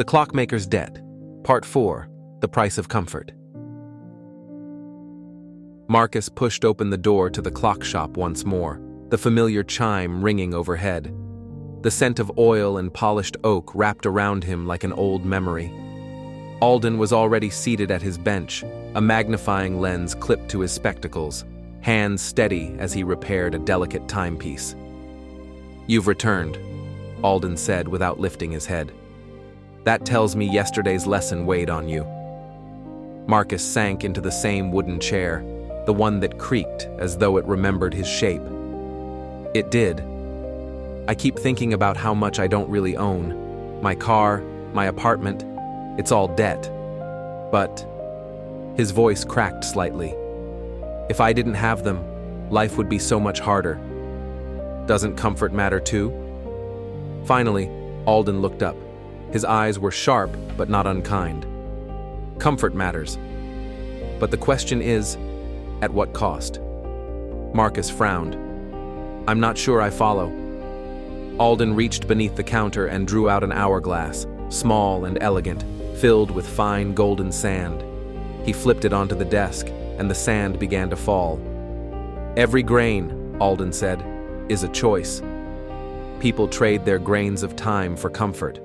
The Clockmaker's Debt, Part 4, The Price of Comfort. Marcus pushed open the door to the clock shop once more, the familiar chime ringing overhead. The scent of oil and polished oak wrapped around him like an old memory. Alden was already seated at his bench, a magnifying lens clipped to his spectacles, hands steady as he repaired a delicate timepiece. "You've returned," Alden said without lifting his head. "That tells me yesterday's lesson weighed on you." Marcus sank into the same wooden chair, the one that creaked as though it remembered his shape. "It did. I keep thinking about how much I don't really own. My car, my apartment, it's all debt. But..." His voice cracked slightly. "If I didn't have them, life would be so much harder. Doesn't comfort matter too?" Finally, Alden looked up. His eyes were sharp but not unkind. "Comfort matters. But the question is, at what cost?" Marcus frowned. "I'm not sure I follow." Alden reached beneath the counter and drew out an hourglass, small and elegant, filled with fine golden sand. He flipped it onto the desk, and the sand began to fall. "Every grain," Alden said, "is a choice. People trade their grains of time for comfort.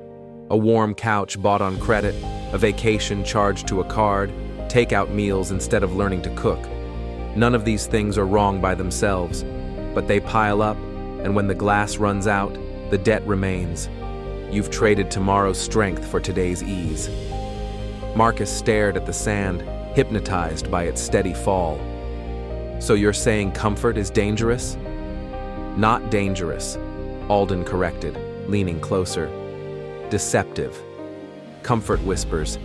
A warm couch bought on credit, a vacation charged to a card, takeout meals instead of learning to cook. None of these things are wrong by themselves, but they pile up, and when the glass runs out, the debt remains. You've traded tomorrow's strength for today's ease." Marcus stared at the sand, hypnotized by its steady fall. "So you're saying comfort is dangerous?" "Not dangerous," Alden corrected, leaning closer. "Deceptive. Comfort whispers,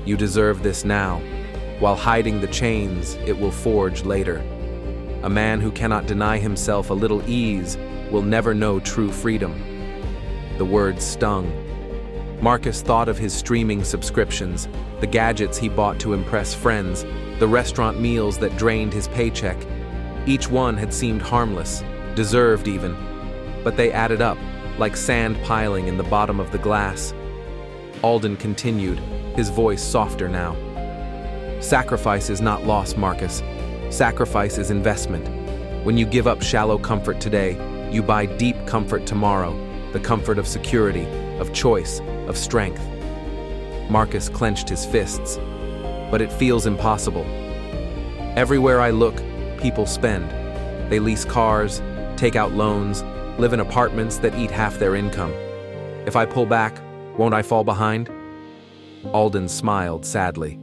'You deserve this now,' while hiding the chains it will forge later. A man who cannot deny himself a little ease will never know true freedom." The words stung. Marcus thought of his streaming subscriptions, the gadgets he bought to impress friends, the restaurant meals that drained his paycheck. Each one had seemed harmless, deserved even, but they added up, like sand piling in the bottom of the glass. Alden continued, his voice softer now. "Sacrifice is not loss, Marcus. Sacrifice is investment. When you give up shallow comfort today, you buy deep comfort tomorrow, the comfort of security, of choice, of strength." Marcus clenched his fists. "But it feels impossible. Everywhere I look, people spend. They lease cars, take out loans, live in apartments that eat half their income. If I pull back, won't I fall behind?" Alden smiled sadly.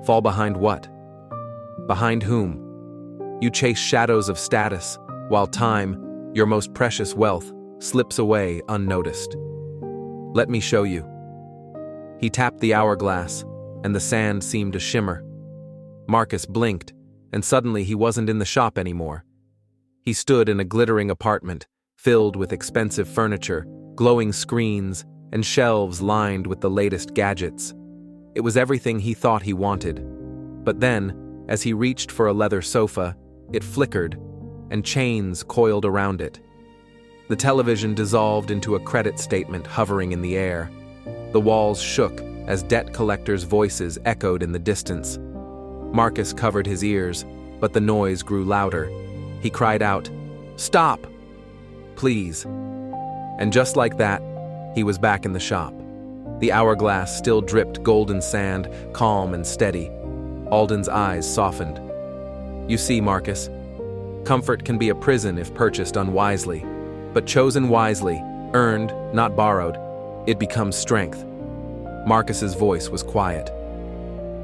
"Fall behind what? Behind whom? You chase shadows of status, while time, your most precious wealth, slips away unnoticed. Let me show you." He tapped the hourglass, and the sand seemed to shimmer. Marcus blinked, and suddenly he wasn't in the shop anymore. He stood in a glittering apartment, filled with expensive furniture, glowing screens, and shelves lined with the latest gadgets. It was everything he thought he wanted. But then, as he reached for a leather sofa, it flickered, and chains coiled around it. The television dissolved into a credit statement hovering in the air. The walls shook as debt collectors' voices echoed in the distance. Marcus covered his ears, but the noise grew louder. He cried out, "Stop! Please." And just like that, he was back in the shop. The hourglass still dripped golden sand, calm and steady. Alden's eyes softened. "You see, Marcus, comfort can be a prison if purchased unwisely. But chosen wisely, earned, not borrowed, it becomes strength." Marcus's voice was quiet.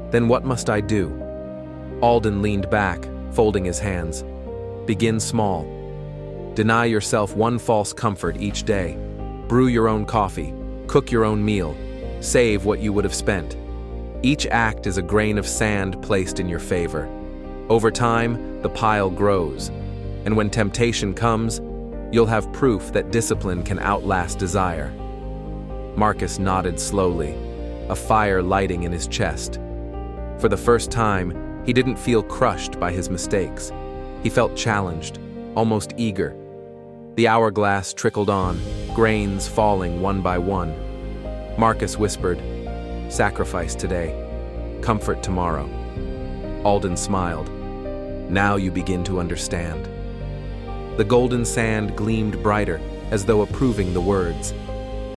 "Then what must I do?" Alden leaned back, folding his hands. "Begin small. Deny yourself one false comfort each day. Brew your own coffee, cook your own meal, save what you would have spent. Each act is a grain of sand placed in your favor. Over time, the pile grows, and when temptation comes, you'll have proof that discipline can outlast desire." Marcus nodded slowly, a fire lighting in his chest. For the first time, he didn't feel crushed by his mistakes. He felt challenged, almost eager. The hourglass trickled on, grains falling one by one. Marcus whispered, "Sacrifice today, comfort tomorrow." Alden smiled. "Now you begin to understand." The golden sand gleamed brighter, as though approving the words.